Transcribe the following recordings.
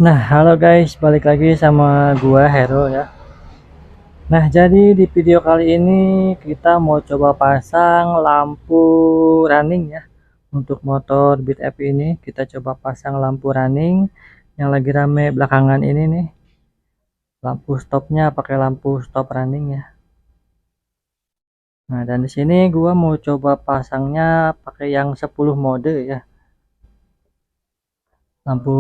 Nah, halo guys, balik lagi sama gua Hero ya. Nah, jadi di video kali ini kita mau coba pasang lampu running ya. Untuk motor Beat F ini kita coba pasang lampu running yang lagi rame belakangan ini nih. Lampu stopnya pakai lampu stop running ya. Nah, dan di sini gua mau coba pasangnya pakai yang 10 mode ya. Lampu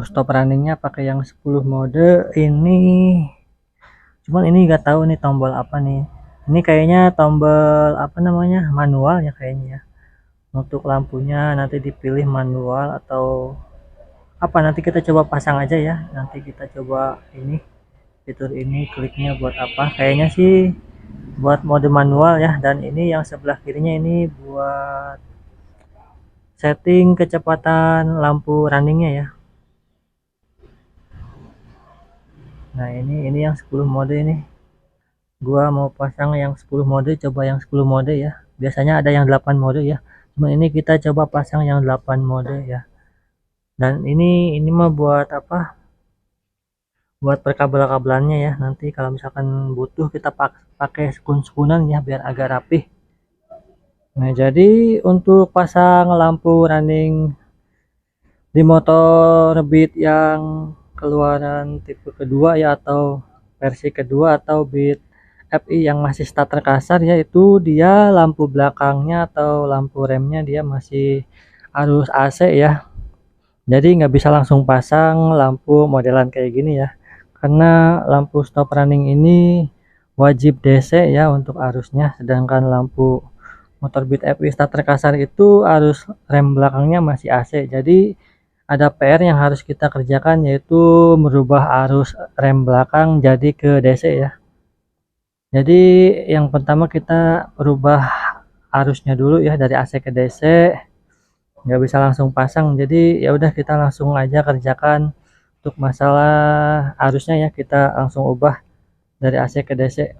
stop runningnya pakai yang 10 mode ini. Cuman ini nggak tahu nih tombol apa nih. Ini kayaknya tombol apa namanya, manual ya kayaknya ya. Untuk lampunya nanti dipilih manual atau apa, nanti kita coba pasang aja ya. Nanti kita coba ini, fitur ini kliknya buat apa, kayaknya sih buat mode manual ya. Dan ini yang sebelah kirinya ini buat setting kecepatan lampu runningnya ya. Nah, ini yang 10 mode ini. Gua mau pasang yang 10 mode, coba yang 10 mode ya. Biasanya ada yang 8 mode ya. Cuma ini kita coba pasang yang 8 mode ya. Dan ini mah buat apa? Buat perkabel-kabelannya ya. Nanti kalau misalkan butuh kita pakai sekun-sekunan ya biar agak rapih. Nah, jadi untuk pasang lampu running di motor Beat yang keluaran tipe kedua ya, atau versi kedua, atau Beat FI yang masih starter kasar ya, itu dia lampu belakangnya atau lampu remnya dia masih harus AC ya. Jadi nggak bisa langsung pasang lampu modelan kayak gini ya, karena lampu stop running ini wajib DC ya untuk arusnya, sedangkan lampu motor Beat FI starter kasar itu harus rem belakangnya masih AC. Jadi ada PR yang harus kita kerjakan, yaitu merubah arus rem belakang jadi ke DC ya. Jadi yang pertama kita rubah arusnya dulu ya dari AC ke DC. Nggak bisa langsung pasang, jadi ya udah kita langsung aja kerjakan. Untuk masalah arusnya ya kita langsung ubah dari AC ke DC.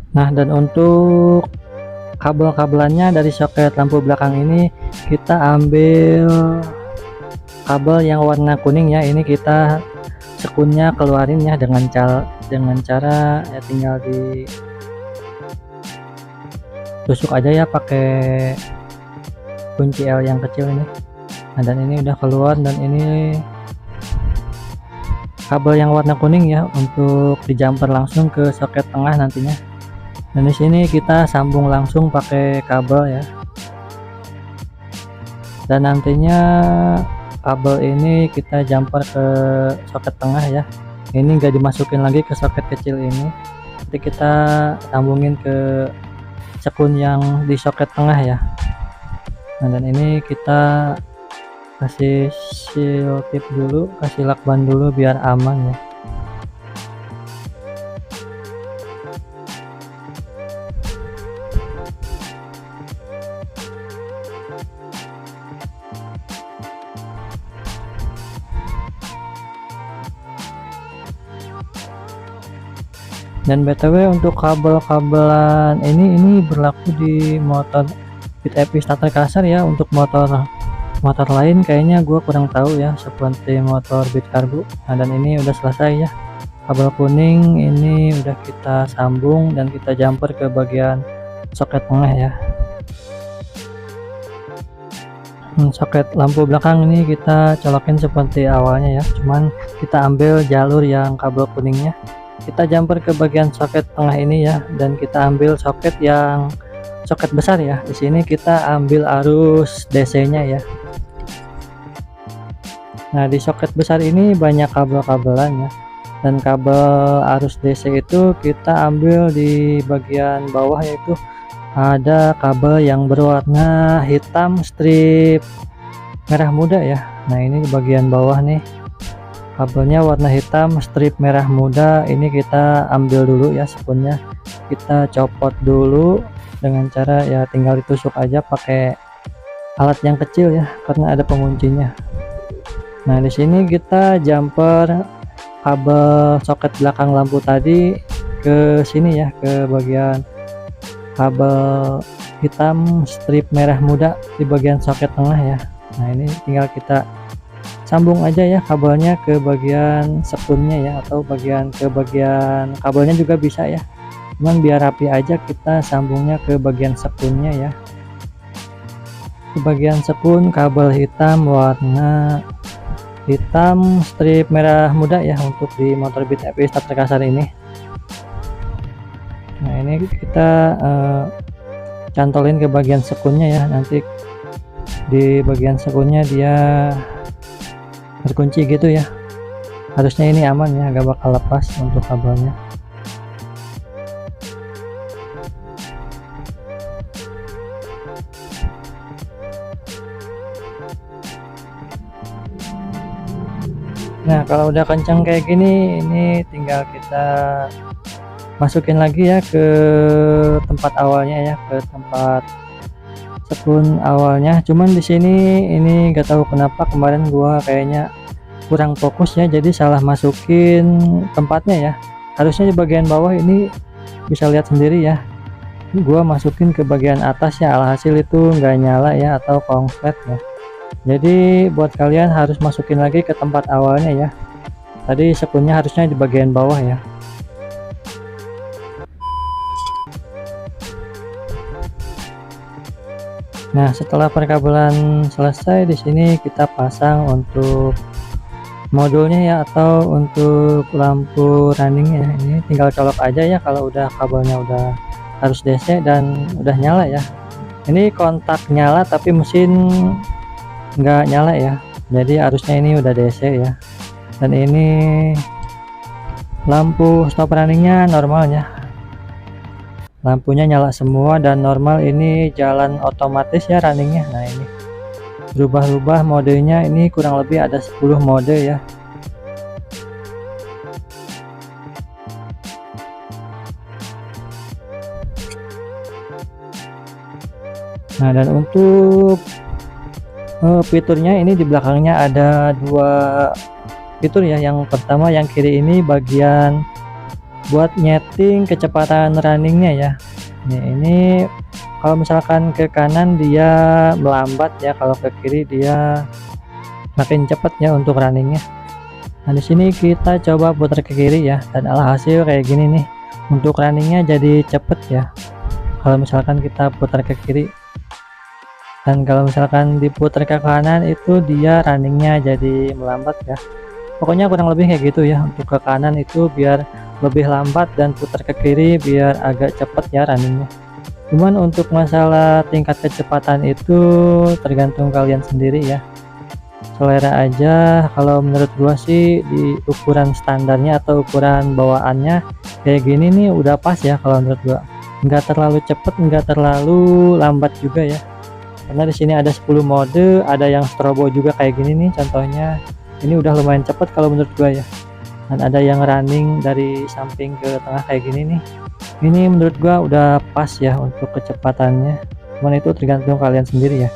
Nah, dan untuk kabel-kabelannya dari soket lampu belakang ini kita ambil kabel yang warna kuning ya. Ini kita sekunnya keluarin ya dengan cara ya tinggal ditusuk aja ya pakai kunci L yang kecil ini. Nah, dan ini udah keluar, dan ini kabel yang warna kuning ya untuk dijumper langsung ke soket tengah nantinya. Dan di sini kita sambung langsung pakai kabel ya. Dan nantinya kabel ini kita jumper ke soket tengah ya. Ini enggak dimasukin lagi ke soket kecil ini. Nanti kita sambungin ke sekun yang di soket tengah ya. Nah, dan ini kita kasih seal tip dulu, kasih lakban dulu biar aman ya. Dan BTW untuk kabel-kabelan ini berlaku di motor Beat FI starter kasar ya. Untuk motor lain kayaknya gue kurang tahu ya, seperti motor Beat Karbu. Nah, dan ini udah selesai ya. Kabel kuning ini udah kita sambung dan kita jumper ke bagian soket tengah ya. Soket lampu belakang ini kita colokin seperti awalnya ya, cuman kita ambil jalur yang kabel kuningnya, kita jumper ke bagian soket tengah ini ya. Dan kita ambil soket yang soket besar ya. Di sini kita ambil arus DC-nya ya. Nah, di soket besar ini banyak kabel-kabelan ya. Dan kabel arus DC itu kita ambil di bagian bawah, yaitu ada kabel yang berwarna hitam strip merah muda ya. Nah, ini di bagian bawah nih kabelnya warna hitam strip merah muda. Ini kita ambil dulu ya sekunnya, kita copot dulu dengan cara ya tinggal ditusuk aja pakai alat yang kecil ya, karena ada penguncinya. Nah, di sini kita jumper kabel soket belakang lampu tadi ke sini ya, ke bagian kabel hitam strip merah muda di bagian soket tengah ya. Nah ini tinggal kita sambung aja ya kabelnya ke bagian sepunnya ya, atau bagian kabelnya juga bisa ya, cuman biar rapi aja kita sambungnya ke bagian sepunnya ya. Ke bagian sepun kabel hitam warna hitam strip merah muda ya, untuk di motor Beat FI starter kasar ini. Nah ini kita cantolin ke bagian sekunnya ya, nanti di bagian sekunnya dia terkunci gitu ya, harusnya ini aman ya, gak bakal lepas untuk kabelnya. Nah kalau udah kencang kayak gini, ini tinggal kita masukin lagi ya ke tempat awalnya ya, ke tempat sekun awalnya. Cuman di sini ini gak tahu kenapa kemarin gua kayaknya kurang fokus ya, jadi salah masukin tempatnya ya. Harusnya di bagian bawah, ini bisa lihat sendiri ya, gua masukin ke bagian atas ya, alhasil itu nggak nyala ya, atau konslet ya. Jadi buat kalian harus masukin lagi ke tempat awalnya ya. Tadi sekunnya harusnya di bagian bawah ya. Nah setelah perkabelan selesai, di sini kita pasang untuk modulnya ya, atau untuk lampu runningnya. Ini tinggal colok aja ya kalau udah kabelnya udah harus DC dan udah nyala ya. Ini kontak nyala tapi mesin nggak nyala ya, jadi harusnya ini udah DC ya. Dan ini lampu stop runningnya normalnya, lampunya nyala semua dan normal. Ini jalan otomatis ya runningnya. Nah ini berubah-ubah modenya, ini kurang lebih ada 10 mode ya. Nah dan untuk fiturnya ini di belakangnya ada 2 fitur ya. Yang pertama yang kiri ini bagian buat nyeting kecepatan runningnya ya. Ini kalau misalkan ke kanan dia melambat ya, kalau ke kiri dia makin cepat ya untuk runningnya. Nah di sini kita coba putar ke kiri ya, dan alhasil kayak gini nih, untuk runningnya jadi cepet ya kalau misalkan kita putar ke kiri. Dan kalau misalkan diputar ke kanan itu dia runningnya jadi melambat ya. Pokoknya kurang lebih kayak gitu ya. Untuk ke kanan itu biar lebih lambat, dan putar ke kiri biar agak cepet ya runningnya. Cuman untuk masalah tingkat kecepatan itu tergantung kalian sendiri ya, selera aja. Kalau menurut gua sih di ukuran standarnya atau ukuran bawaannya kayak gini nih udah pas ya kalau menurut gua. Nggak terlalu cepet, nggak terlalu lambat juga ya. Karena di sini ada 10 mode, ada yang strobo juga kayak gini nih contohnya. Ini udah lumayan cepet kalau menurut gua ya. Dan ada yang running dari samping ke tengah kayak gini nih. Ini menurut gua udah pas ya untuk kecepatannya. Cuman itu tergantung kalian sendiri ya.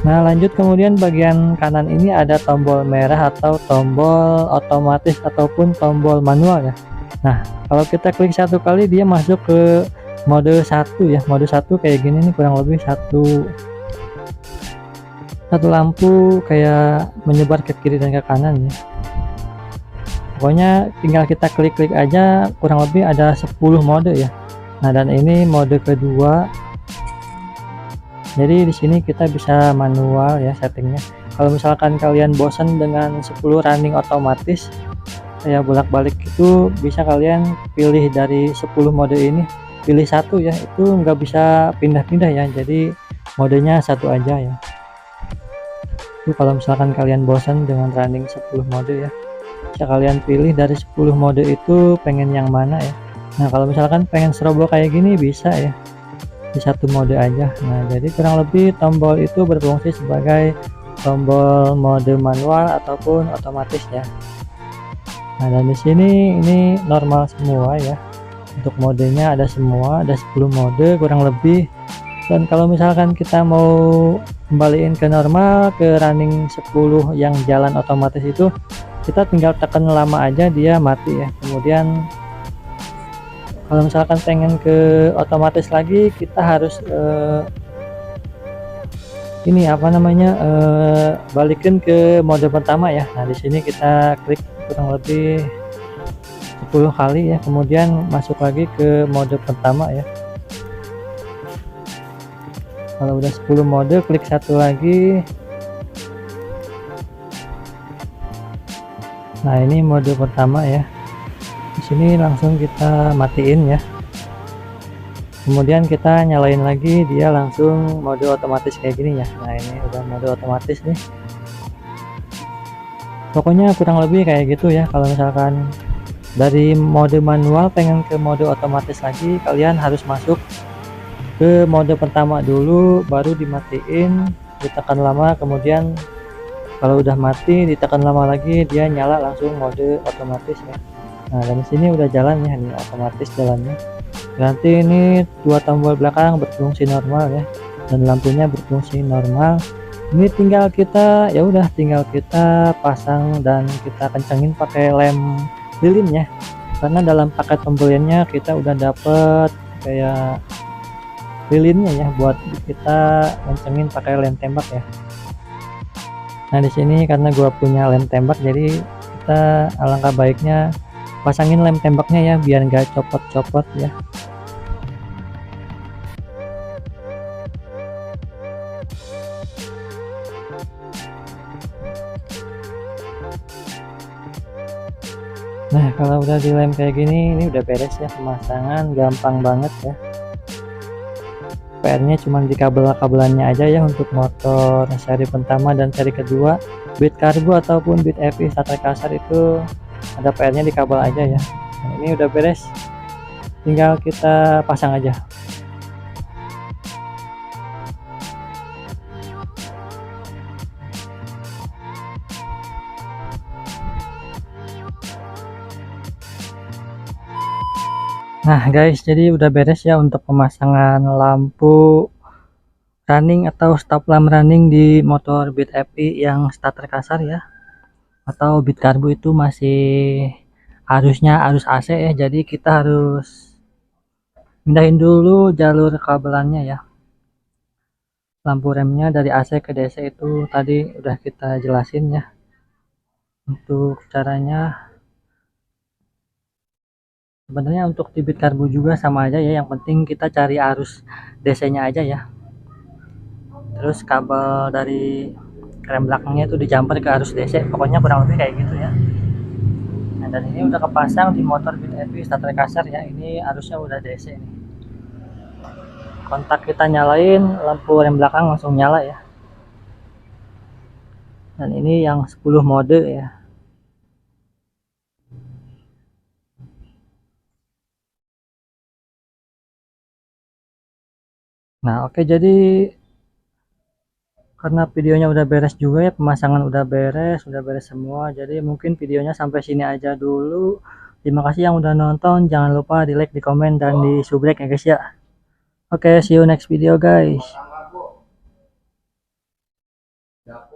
Nah lanjut, kemudian bagian kanan ini ada tombol merah atau tombol otomatis ataupun tombol manual ya. Nah kalau kita klik 1 kali dia masuk ke mode 1 ya. Mode 1 kayak gini nih, kurang lebih satu lampu kayak menyebar ke kiri dan ke kanan ya. Pokoknya tinggal kita klik-klik aja, kurang lebih ada 10 mode ya. Nah dan ini mode kedua. Jadi di sini kita bisa manual ya settingnya. Kalau misalkan kalian bosan dengan 10 running otomatis kayak bolak-balik itu, bisa kalian pilih dari 10 mode ini, pilih satu ya. Itu nggak bisa pindah-pindah ya, jadi modenya satu aja ya. Itu kalau misalkan kalian bosan dengan running 10 mode ya, bisa kalian pilih dari 10 mode itu pengen yang mana ya. Nah kalau misalkan pengen strobo kayak gini bisa ya, di satu mode aja. Nah jadi kurang lebih tombol itu berfungsi sebagai tombol mode manual ataupun otomatis ya. Nah dan di sini ini normal semua ya, untuk modenya ada semua, ada 10 mode kurang lebih. Dan kalau misalkan kita mau kembaliin ke normal, ke running 10 yang jalan otomatis itu, kita tinggal tekan lama aja dia mati ya. Kemudian Kalau misalkan pengen ke otomatis lagi, kita harus ini apa namanya, balikin ke mode pertama ya. Nah, di sini kita klik kurang lebih 10 kali ya, kemudian masuk lagi ke mode pertama ya. Kalau udah 10 mode, klik satu lagi. Nah, ini mode pertama ya. Di sini langsung kita matiin ya. Kemudian kita nyalain lagi, dia langsung mode otomatis kayak gini ya. Nah, ini udah mode otomatis nih. Pokoknya kurang lebih kayak gitu ya. Kalau misalkan dari mode manual pengen ke mode otomatis lagi, kalian harus masuk ke mode pertama dulu, baru dimatiin, ditekan lama, kemudian kalau udah mati ditekan lama lagi, dia nyala langsung mode otomatis ya. Nah, dari sini udah jalan ya, ini otomatis jalannya. Berarti ini dua tombol belakang berfungsi normal ya, dan lampunya berfungsi normal. Ini tinggal kita, ya udah tinggal kita pasang dan kita kencengin pakai lem lilin ya, karena dalam paket pembeliannya kita udah dapet kayak lilinnya ya, buat kita kencengin pakai lem tembak ya. Nah, di sini karena gua punya lem tembak, jadi kita alangkah baiknya pasangin lem tembaknya ya, biar nggak copot-copot ya. Nah, kalau udah dilem kayak gini, ini udah beres ya pemasangan, gampang banget ya. PR-nya cuma di kabel-kabelannya aja ya, untuk motor seri pertama dan seri kedua. Beat Carbo ataupun Beat FI starter kasar itu ada PR-nya di kabel aja ya. Nah, ini udah beres, tinggal kita pasang aja. Nah guys, jadi udah beres ya untuk pemasangan lampu running atau stop lamp running di motor Beat FI yang starter kasar ya, atau Beat Carbo itu masih arusnya arus AC ya, jadi kita harus pindahin dulu jalur kabelannya ya. Lampu remnya dari AC ke DC itu tadi udah kita jelasin ya. Untuk caranya sebenarnya untuk di Beat Carbo juga sama aja ya, yang penting kita cari arus DC nya aja ya. Terus kabel dari rem belakangnya itu dijumper ke arus DC, pokoknya kurang lebih kayak gitu ya. Nah, dan ini udah kepasang di motor Beat FI starter kasar ya, ini arusnya udah DC nih. Kontak kita nyalain, lampu rem belakang langsung nyala ya. Dan ini yang 10 mode ya. Nah, oke, jadi karena videonya udah beres juga ya, pemasangan udah beres semua, jadi mungkin videonya sampai sini aja dulu. Terima kasih yang udah nonton, jangan lupa di like, di komen, dan di subrek ya guys ya. Oke, see you next video guys.